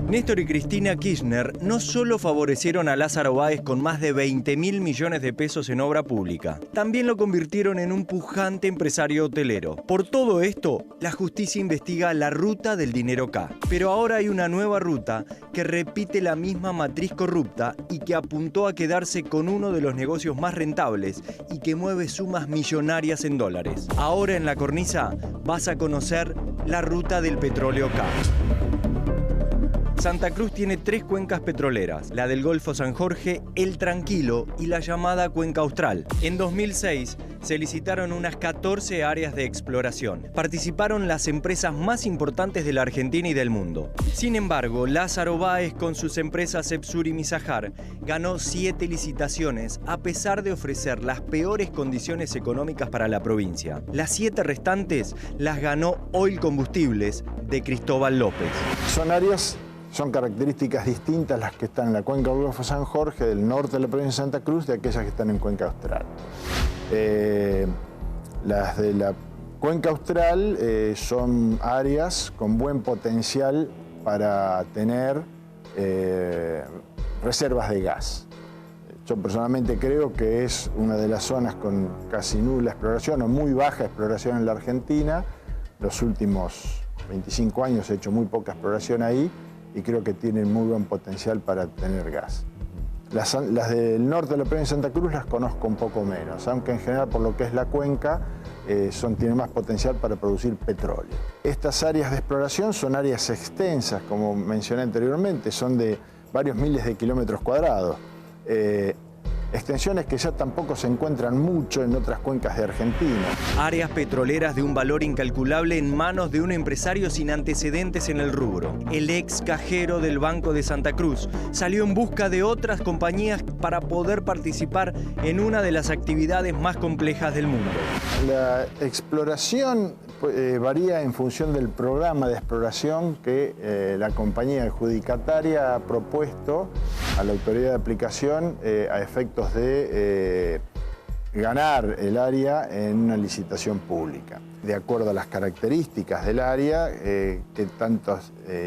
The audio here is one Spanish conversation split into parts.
Néstor y Cristina Kirchner no solo favorecieron a Lázaro Báez con más de 20.000 millones de pesos en obra pública, también lo convirtieron en un pujante empresario hotelero. Por todo esto, la justicia investiga la ruta del dinero K. Pero ahora hay una nueva ruta que repite la misma matriz corrupta y que apuntó a quedarse con uno de los negocios más rentables y que mueve sumas millonarias en dólares. Ahora en La Cornisa vas a conocer la ruta del petróleo K. Santa Cruz tiene 3 cuencas petroleras, la del Golfo San Jorge, El Tranquilo y la llamada Cuenca Austral. En 2006 se licitaron unas 14 áreas de exploración. Participaron las empresas más importantes de la Argentina y del mundo. Sin embargo, Lázaro Báez con sus empresas Epsur y Misajar ganó 7 licitaciones a pesar de ofrecer las peores condiciones económicas para la provincia. Las 7 restantes las ganó Oil Combustibles de Cristóbal López. Son características distintas las que están en la cuenca del Golfo San Jorge, del norte de la provincia de Santa Cruz, de aquellas que están en Cuenca Austral. Las de la Cuenca Austral son áreas con buen potencial para tener reservas de gas. Yo personalmente creo que es una de las zonas con casi nula exploración o muy baja exploración en la Argentina. Los últimos 25 años he hecho muy poca exploración ahí y creo que tienen muy buen potencial para tener gas. Las del norte de la provincia de Santa Cruz las conozco un poco menos, aunque en general por lo que es la cuenca tienen más potencial para producir petróleo. Estas áreas de exploración son áreas extensas, como mencioné anteriormente, son de varios miles de kilómetros cuadrados. Extensiones que ya tampoco se encuentran mucho en otras cuencas de Argentina. Áreas petroleras de un valor incalculable en manos de un empresario sin antecedentes en el rubro. El ex cajero del Banco de Santa Cruz salió en busca de otras compañías para poder participar en una de las actividades más complejas del mundo. La exploración varía en función del programa de exploración que la compañía adjudicataria ha propuesto a la autoridad de aplicación a efectos de ganar el área en una licitación pública. De acuerdo a las características del área, que tanta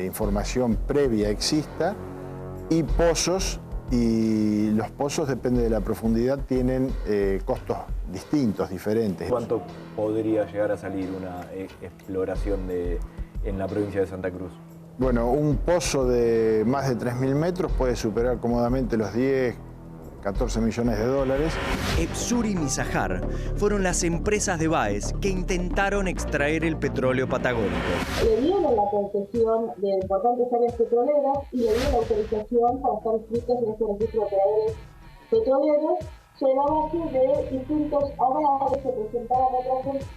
información previa exista, y pozos, y los pozos, depende de la profundidad, tienen costos distintos, diferentes. ¿Cuánto podría llegar a salir una exploración en la provincia de Santa Cruz? Bueno, un pozo de más de 3.000 metros puede superar cómodamente los 10, 14 millones de dólares. Epsur y Misajar fueron las empresas de Báez que intentaron extraer el petróleo patagónico. Le dieron la concesión de importantes áreas petroleras y le dieron la autorización para estar inscritos en este registro de operadores petroleros sobre la base de distintos avales que presentaban otras empresas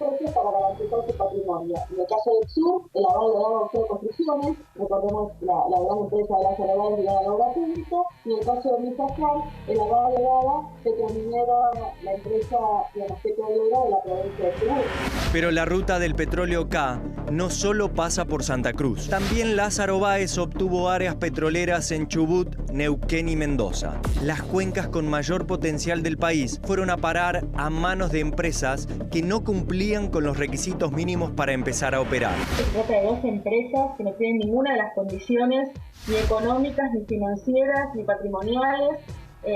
para garantizar su patrimonio. En el caso de Epsur, el aval de la de construcciones, recordemos la gran empresa de Lázaro Báez ligada a la obra pública, y en el caso de Misajar, el aval de Petrominera, la empresa petrolera de la provincia de Chubut. Pero la ruta del petróleo K no solo pasa por Santa Cruz. También Lázaro Báez obtuvo áreas petroleras en Chubut, Neuquén y Mendoza. Las cuencas con mayor potencial del país fueron a parar a manos de empresas que no cumplían con los requisitos mínimos para empezar a operar. Se trata de 2 empresas que no tienen ninguna de las condiciones ni económicas, ni financieras, ni patrimoniales,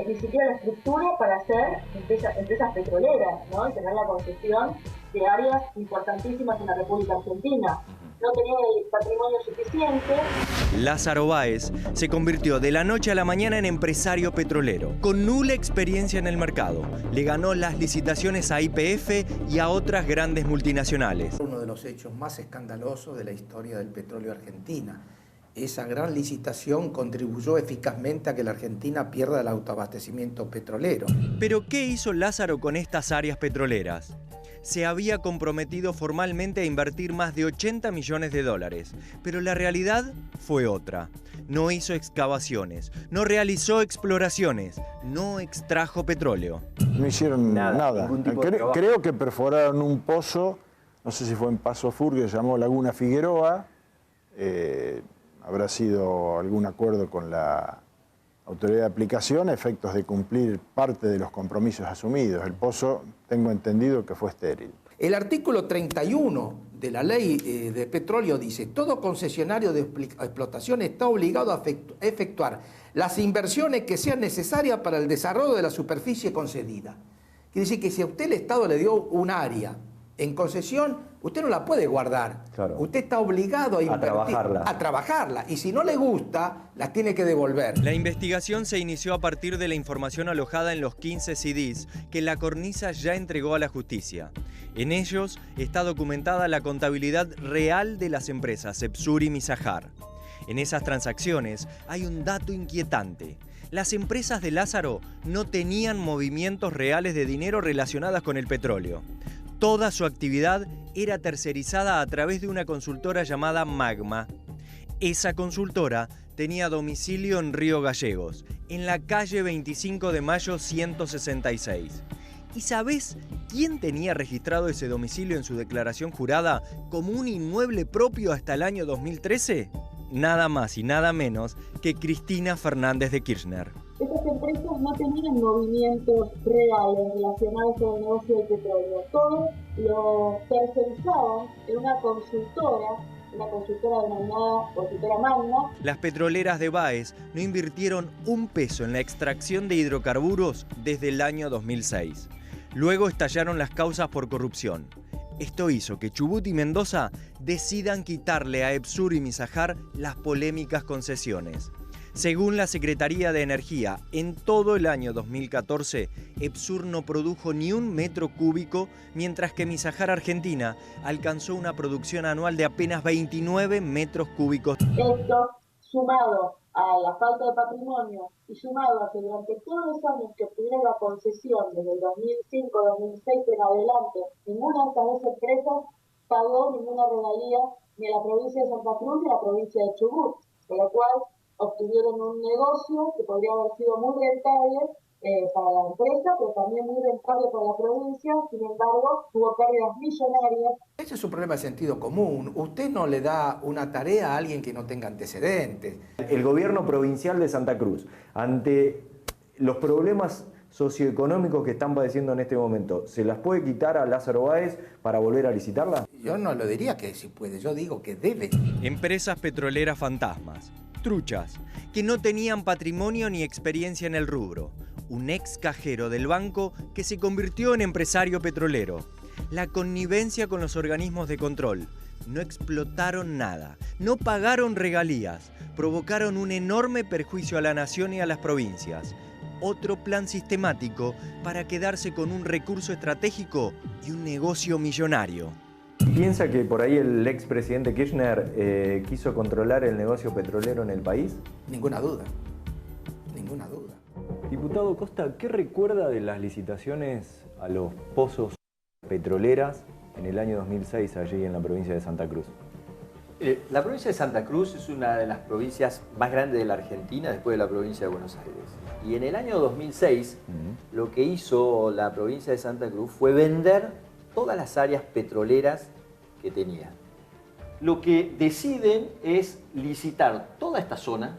ni siquiera la estructura para ser empresas petroleras, ¿no? Y tener la concesión de áreas importantísimas en la República Argentina. No tenían el patrimonio suficiente. Lázaro Báez se convirtió de la noche a la mañana en empresario petrolero, con nula experiencia en el mercado. Le ganó las licitaciones a YPF y a otras grandes multinacionales. Uno de los hechos más escandalosos de la historia del petróleo argentina. Esa gran licitación contribuyó eficazmente a que la Argentina pierda el autoabastecimiento petrolero. ¿Pero qué hizo Lázaro con estas áreas petroleras? Se había comprometido formalmente a invertir más de 80 millones de dólares, pero la realidad fue otra. No hizo excavaciones, no realizó exploraciones, no extrajo petróleo. No hicieron nada. Creo que perforaron un pozo, no sé si fue en Paso Fur, que se llamó Laguna Figueroa. Habrá sido algún acuerdo con la autoridad de aplicación a efectos de cumplir parte de los compromisos asumidos. El pozo, tengo entendido que fue estéril. El artículo 31 de la ley de petróleo dice: todo concesionario de explotación está obligado a efectuar las inversiones que sean necesarias para el desarrollo de la superficie concedida. Quiere decir que si a usted el Estado le dio un área en concesión, usted no la puede guardar. Claro. Usted está obligado a invertir, a trabajarla. Y si no le gusta, la tiene que devolver. La investigación se inició a partir de la información alojada en los 15 CDs que la Cornisa ya entregó a la justicia. En ellos está documentada la contabilidad real de las empresas Cepsur y Misajar. En esas transacciones hay un dato inquietante. Las empresas de Lázaro no tenían movimientos reales de dinero relacionadas con el petróleo. Toda su actividad era tercerizada a través de una consultora llamada Magma. Esa consultora tenía domicilio en Río Gallegos, en la calle 25 de Mayo 166. ¿Y sabés quién tenía registrado ese domicilio en su declaración jurada como un inmueble propio hasta el año 2013? Nada más y nada menos que Cristina Fernández de Kirchner. Estas empresas no tenían movimientos reales relacionados con el negocio del petróleo. Todo lo tercerizaban en una consultora denominada consultora Magna. Las petroleras de Baez no invirtieron un peso en la extracción de hidrocarburos desde el año 2006. Luego estallaron las causas por corrupción. Esto hizo que Chubut y Mendoza decidan quitarle a Epsur y Misajar las polémicas concesiones. Según la Secretaría de Energía, en todo el año 2014, Epsur no produjo ni un metro cúbico, mientras que Misajar Argentina alcanzó una producción anual de apenas 29 metros cúbicos. Esto, sumado a la falta de patrimonio y sumado a que durante todos los años que obtuvieron la concesión, desde el 2005-2006 en adelante, ninguna de estas dos empresas pagó ninguna regalía ni a la provincia de Santa Cruz ni a la provincia de Chubut, con lo cual obtuvieron un negocio que podría haber sido muy rentable para la empresa, pero también muy rentable para la provincia. Sin embargo, tuvo pérdidas millonarias. Ese es un problema de sentido común. Usted no le da una tarea a alguien que no tenga antecedentes. El gobierno provincial de Santa Cruz, ante los problemas socioeconómicos que están padeciendo en este momento, ¿se las puede quitar a Lázaro Báez para volver a licitarla? Yo no lo diría que si puede, yo digo que debe. Empresas petroleras fantasmas, truchas, que no tenían patrimonio ni experiencia en el rubro. Un ex cajero del banco que se convirtió en empresario petrolero. La connivencia con los organismos de control. No explotaron nada, no pagaron regalías, provocaron un enorme perjuicio a la nación y a las provincias. Otro plan sistemático para quedarse con un recurso estratégico y un negocio millonario. ¿Piensa que por ahí el expresidente Kirchner quiso controlar el negocio petrolero en el país? Ninguna duda, ninguna duda. Diputado Costa, ¿qué recuerda de las licitaciones a los pozos petroleras en el año 2006 allí en la provincia de Santa Cruz? La provincia de Santa Cruz es una de las provincias más grandes de la Argentina después de la provincia de Buenos Aires. Y en el año 2006 lo que hizo la provincia de Santa Cruz fue vender todas las áreas petroleras que tenía. Lo que deciden es licitar toda esta zona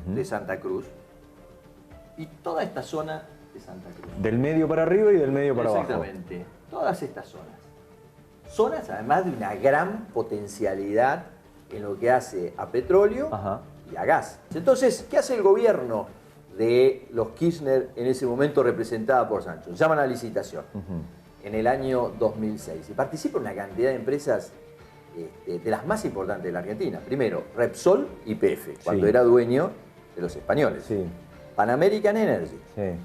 de Santa Cruz y toda esta zona de Santa Cruz. Del medio para arriba y del medio para abajo. Exactamente, todas estas zonas. Zonas además de una gran potencialidad en lo que hace a petróleo y a gas. Entonces, ¿qué hace el gobierno de los Kirchner en ese momento representada por Sancho? Llaman a licitación en el año 2006 y participa una cantidad de empresas de las más importantes de la Argentina. Primero, Repsol y YPF, cuando era dueño de los españoles. Pan American Energy,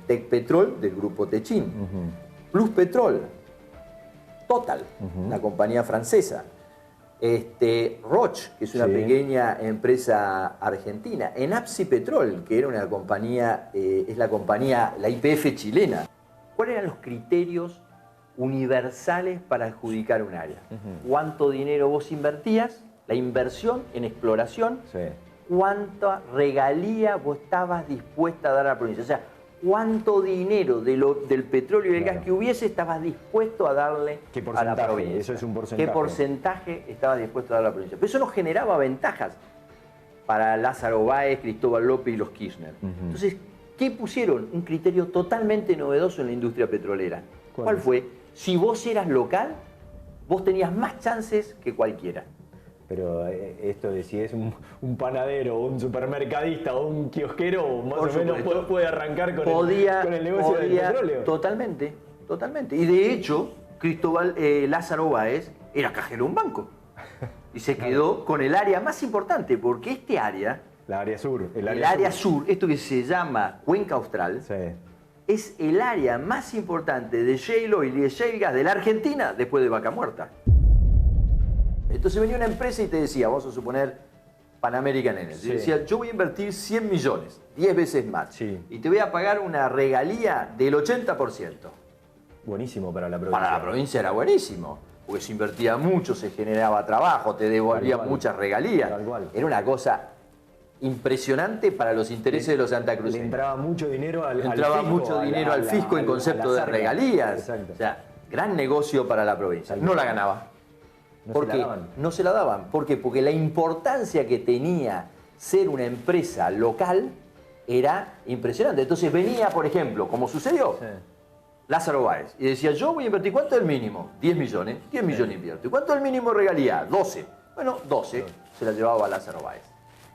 Tecpetrol del grupo Techin, Plus Petrol, Total, una compañía francesa, Roche, que es una pequeña empresa argentina, Enapsi Petrol, que era una compañía, es la compañía, la YPF chilena. ¿Cuáles eran los criterios universales para adjudicar un área? ¿Cuánto dinero vos invertías? La inversión en exploración. ¿Cuánta regalía vos estabas dispuesta a dar a la provincia? O sea, ¿cuánto dinero del petróleo y del gas que hubiese estabas dispuesto a darle a la provincia? Eso es un porcentaje. ¿Qué porcentaje estabas dispuesto a dar a la provincia? Pero eso no generaba ventajas para Lázaro Báez, Cristóbal López y los Kirchner. Entonces, ¿qué pusieron? Un criterio totalmente novedoso en la industria petrolera. ¿Cuál fue? Si vos eras local, vos tenías más chances que cualquiera. Pero esto de si es un panadero, un supermercadista o un kiosquero, más Por o menos supuesto. puede arrancar con el negocio del petróleo. Totalmente, totalmente. Y de hecho, Lázaro Báez era cajero de un banco. Y se quedó con el área más importante, porque este área, La área sur. el área sur, esto que se llama Cuenca Austral, Sí. es el área más importante de shale oil y de shale gas de la Argentina después de Vaca Muerta. Entonces venía una empresa y te decía, vamos a suponer Pan American Energy, Sí. decía, yo voy a invertir 100 millones, 10 veces más, Sí. y te voy a pagar una regalía del 80%. Buenísimo para la provincia. Para la provincia era buenísimo, porque se invertía mucho, se generaba trabajo, te devolvía Tal cual. muchas regalías. Tal cual. Era una cosa impresionante para los intereses de los Le santacruceños. entraba mucho dinero al fisco. Entraba mucho dinero al fisco en concepto de regalías. Exacto. O sea, gran negocio para la provincia. Tal No cual. la ganaba. No ¿Por se la qué? daban. No se la daban. ¿Por qué? Porque la importancia que tenía ser una empresa local era impresionante. Entonces venía, por ejemplo, como sucedió, Sí. Lázaro Báez, y decía, yo voy a invertir, ¿cuánto es el mínimo? 10 millones. 10 millones invierto. ¿Y cuánto es el mínimo de regalía? 12. Bueno, 12 se la llevaba Lázaro Báez.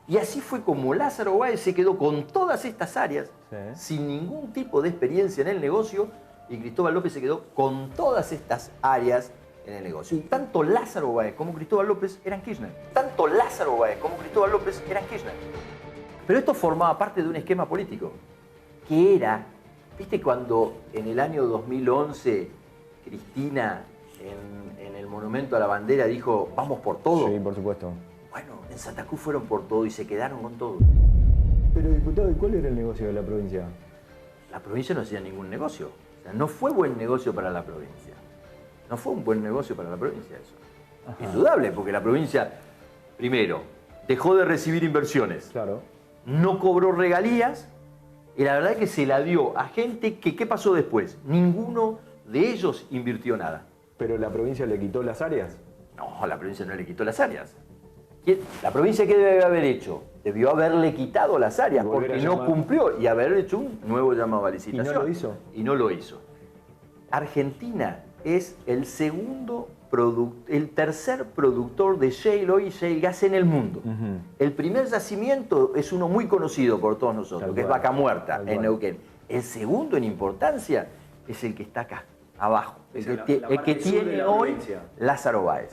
Y así fue como Lázaro Báez se quedó con todas estas áreas, Sí. sin ningún tipo de experiencia en el negocio, y Cristóbal López se quedó con todas estas áreas en el negocio. Y tanto Lázaro Báez como Cristóbal López eran Kirchner. Tanto Lázaro Báez como Cristóbal López eran Kirchner. Pero esto formaba parte de un esquema político, que era, ¿viste cuando en el año 2011 Cristina en el Monumento a la Bandera dijo, vamos por todo? Sí, por supuesto. Bueno, en Santa Cruz fueron por todo y se quedaron con todo. Pero, diputado, ¿y cuál era el negocio de la provincia? La provincia no hacía ningún negocio. O sea, no fue buen negocio para la provincia. No fue un buen negocio para la provincia eso. Ajá. Indudable, porque la provincia, primero, dejó de recibir inversiones, Claro. no cobró regalías, y la verdad es que se la dio a gente que, ¿qué pasó después? Ninguno de ellos invirtió nada. ¿Pero la provincia le quitó las áreas? No, la provincia no le quitó las áreas. ¿La provincia qué debe haber hecho? Debió haberle quitado las áreas Y volver porque a no llamar. cumplió y haber hecho un nuevo llamado a licitación. ¿Y no lo hizo? Y no lo hizo. Argentina es el tercer productor de shale oil y shale gas en el mundo. Ujú. El primer yacimiento es uno muy conocido por todos nosotros, Tal que es cual. Vaca Muerta, Tal en cual. Neuquén. El segundo en importancia es el que está acá, abajo, el Es que, la el parte que sur de tiene la hoy provincia. Lázaro Báez.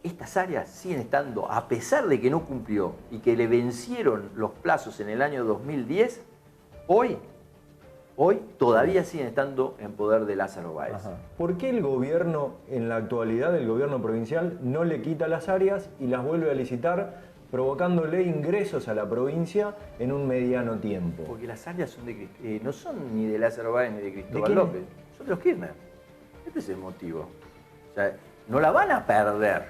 Estas áreas siguen estando, a pesar de que no cumplió y que le vencieron los plazos en el año 2010, hoy todavía siguen estando en poder de Lázaro Báez. Ajá. ¿Por qué el gobierno, en la actualidad, el gobierno provincial, no le quita las áreas y las vuelve a licitar, provocándole ingresos a la provincia en un mediano tiempo? Porque las áreas son no son ni de Lázaro Báez ni de Cristóbal quién? López, son de los Kirchner. Este es el motivo. O sea, no la van a perder,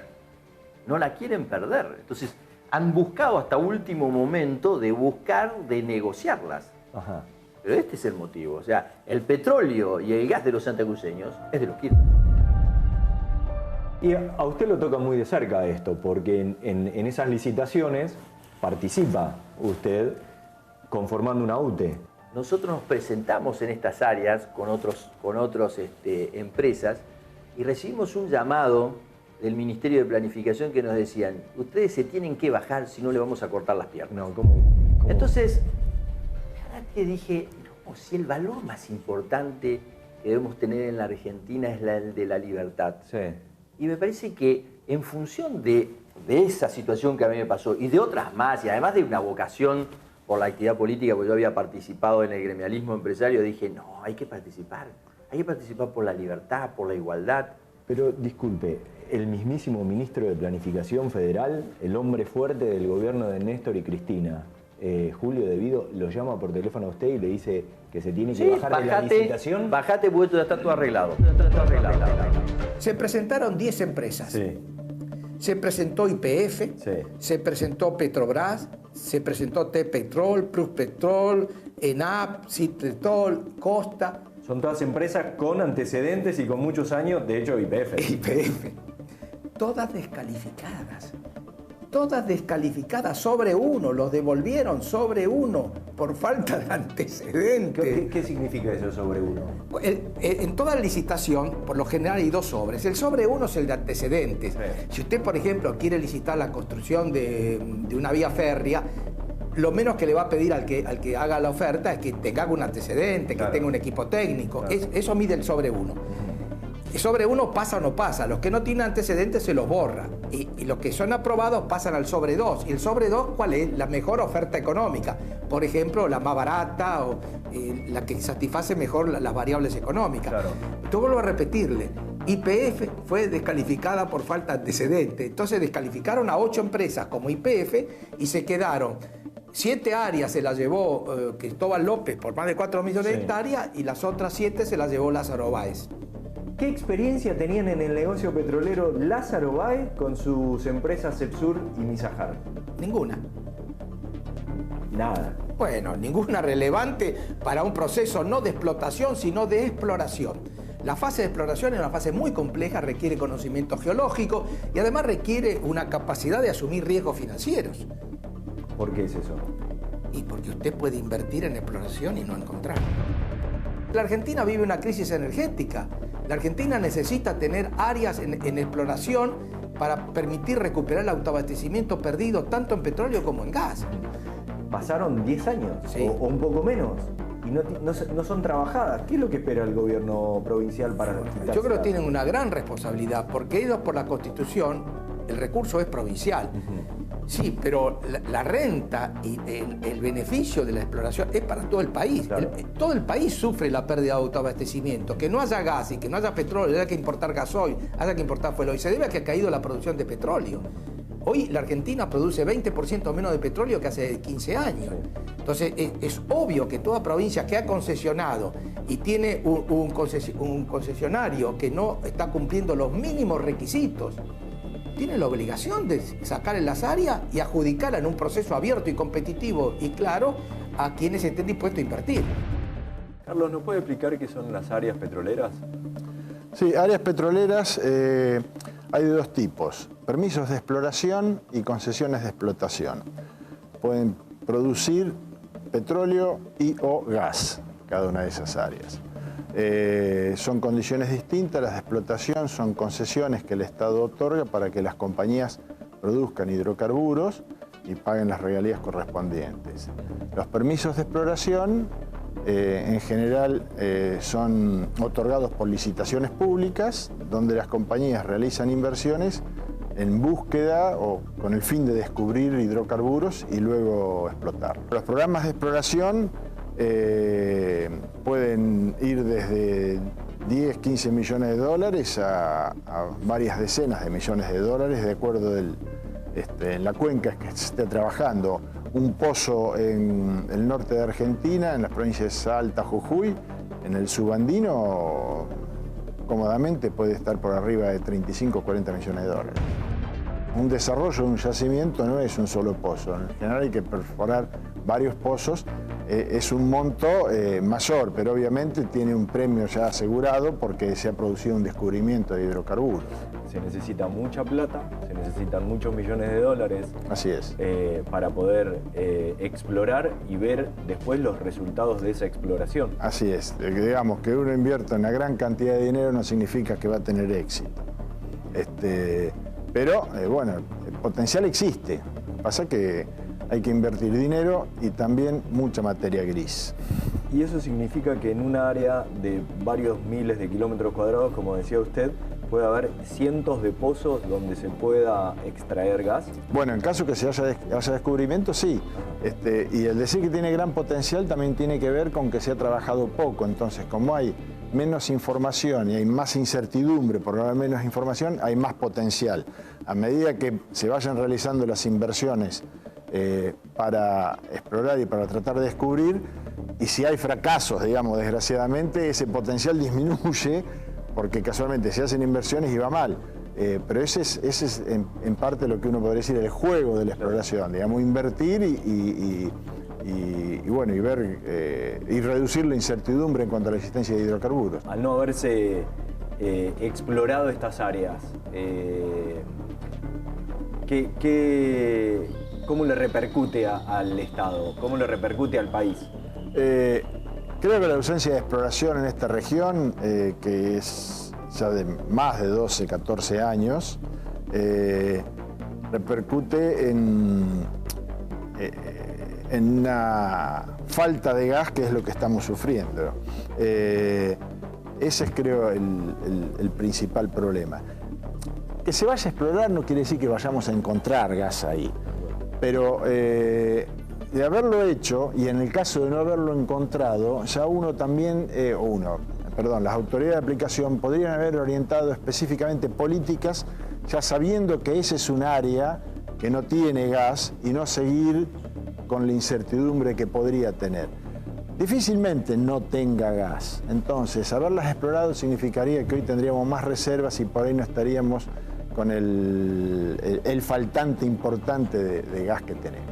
no la quieren perder. Entonces, han buscado hasta último momento de negociarlas. Ajá. Pero este es el motivo. O sea, el petróleo y el gas de los santacruceños es de los Kirchner. Y a usted lo toca muy de cerca esto, porque en esas licitaciones participa usted conformando una UTE. Nosotros nos presentamos en estas áreas con otras empresas y recibimos un llamado del Ministerio de Planificación que nos decían, ustedes se tienen que bajar si no le vamos a cortar las piernas. No, ¿cómo? Entonces, la verdad que dije, no, si el valor más importante que debemos tener en la Argentina es el de la libertad. Sí. Y me parece que en función de esa situación que a mí me pasó y de otras más, y además de una vocación por la actividad política, porque yo había participado en el gremialismo empresario, dije, no, hay que participar por la libertad, por la igualdad. Pero disculpe, el mismísimo ministro de Planificación Federal, el hombre fuerte del gobierno de Néstor y Cristina, Julio De Vido, lo llama por teléfono a usted y le dice que se tiene que bajar de la licitación. Bajate porque esto ya está todo arreglado. Se presentaron 10 empresas. Sí, Se presentó YPF, sí. se presentó Petrobras, se presentó T-Petrol, Pluspetrol, ENAP, Citpetrol, Costa. Son todas empresas con antecedentes y con muchos años, de hecho YPF. YPF. Todas descalificadas. todas descalificadas sobre 1, los devolvieron sobre 1 por falta de antecedentes. ¿Qué significa eso sobre 1? En toda licitación, por lo general hay 2 sobres. El sobre 1 es el de antecedentes. Sí. Si usted, por ejemplo, quiere licitar la construcción de una vía férrea, lo menos que le va a pedir al que haga la oferta es que tenga un antecedente, que tenga un equipo técnico. Claro. Eso mide el sobre 1. El sobre 1 pasa o no pasa. Los que no tienen antecedentes se los borra. Y los que son aprobados pasan al sobre 2. ¿Y el sobre 2 cuál es? La mejor oferta económica. Por ejemplo, la más barata o la que satisface mejor las variables económicas. Claro. Yo vuelvo a repetirle. YPF fue descalificada por falta de antecedentes. Entonces descalificaron a 8 empresas como YPF y se quedaron 7 áreas se las llevó Cristóbal López por más de 4 millones de hectáreas y las otras 7 se las llevó Lázaro Báez. ¿Qué experiencia tenían en el negocio petrolero Lázaro Báez con sus empresas Cepsur y Misajar? Ninguna. Nada. Bueno, ninguna relevante para un proceso no de explotación, sino de exploración. La fase de exploración es una fase muy compleja, requiere conocimiento geológico y además requiere una capacidad de asumir riesgos financieros. ¿Por qué es eso? Y porque usted puede invertir en exploración y no encontrar. La Argentina vive una crisis energética. La Argentina necesita tener áreas en exploración para permitir recuperar el autoabastecimiento perdido tanto en petróleo como en gas. Pasaron 10 años o un poco menos y no son trabajadas. ¿Qué es lo que espera el gobierno provincial para quitarse? Yo creo que tienen una gran responsabilidad porque ellos por la Constitución el recurso es provincial. Sí, pero la renta y el beneficio de la exploración es para todo el país. Claro. Todo el país sufre la pérdida de autoabastecimiento. Que no haya gas y que no haya petróleo, haya que importar gasoil, haya que importar fuel. Y se debe a que ha caído la producción de petróleo. Hoy la Argentina produce 20% menos de petróleo que hace 15 años. Entonces es obvio que toda provincia que ha concesionado y tiene un concesionario que no está cumpliendo los mínimos requisitos, tiene la obligación de sacar en las áreas y adjudicarla en un proceso abierto y competitivo y claro a quienes estén dispuestos a invertir. Carlos, ¿nos puede explicar qué son las áreas petroleras? Sí, áreas petroleras hay de 2 tipos, permisos de exploración y concesiones de explotación. Pueden producir petróleo y o gas, cada una de esas áreas. Son condiciones distintas, las de explotación son concesiones que el Estado otorga para que las compañías produzcan hidrocarburos y paguen las regalías correspondientes. Los permisos de exploración en general son otorgados por licitaciones públicas donde las compañías realizan inversiones en búsqueda o con el fin de descubrir hidrocarburos y luego explotarlos. Los programas de exploración pueden ir desde 10, 15 millones de dólares a varias decenas de millones de dólares, de acuerdo en la cuenca que se esté trabajando. Un pozo en el norte de Argentina, en las provincias de Salta, Jujuy, en el subandino, cómodamente puede estar por arriba de 35 o 40 millones de dólares. Un desarrollo de un yacimiento no es un solo pozo, en general hay que perforar varios pozos. Es un monto mayor, pero obviamente tiene un premio ya asegurado porque se ha producido un descubrimiento de hidrocarburos. Se necesita mucha plata, se necesitan muchos millones de dólares. Así es. Para poder explorar y ver después los resultados de esa exploración. Así es. Digamos que uno invierta una gran cantidad de dinero no significa que va a tener éxito. Pero bueno, el potencial existe. Pasa que hay que invertir dinero y también mucha materia gris. Y eso significa que en un área de varios miles de kilómetros cuadrados, como decía usted, puede haber cientos de pozos donde se pueda extraer gas. Bueno, en caso que se haya descubrimiento, sí. Y el decir que tiene gran potencial también tiene que ver con que se ha trabajado poco. Entonces, como hay menos información y hay más incertidumbre por haber menos información, hay más potencial. A medida que se vayan realizando las inversiones para explorar y para tratar de descubrir, y si hay fracasos, digamos, desgraciadamente, ese potencial disminuye porque casualmente se hacen inversiones y va mal. Pero ese es en parte lo que uno podría decir el juego de la exploración, digamos, invertir y ver y reducir la incertidumbre en cuanto a la existencia de hidrocarburos. Al no haberse explorado estas áreas, ¿Cómo le repercute al Estado? ¿Cómo le repercute al país? Creo que la ausencia de exploración en esta región, que es ya de más de 12, 14 años, repercute en una falta de gas, que es lo que estamos sufriendo. Ese es, creo, el principal problema. Que se vaya a explorar no quiere decir que vayamos a encontrar gas ahí, pero de haberlo hecho, y en el caso de no haberlo encontrado, ya las autoridades de aplicación podrían haber orientado específicamente políticas, ya sabiendo que ese es un área que no tiene gas, y no seguir con la incertidumbre que podría tener. Difícilmente no tenga gas. Entonces, haberlas explorado significaría que hoy tendríamos más reservas y por ahí no estaríamos con el faltante importante de gas que tenemos.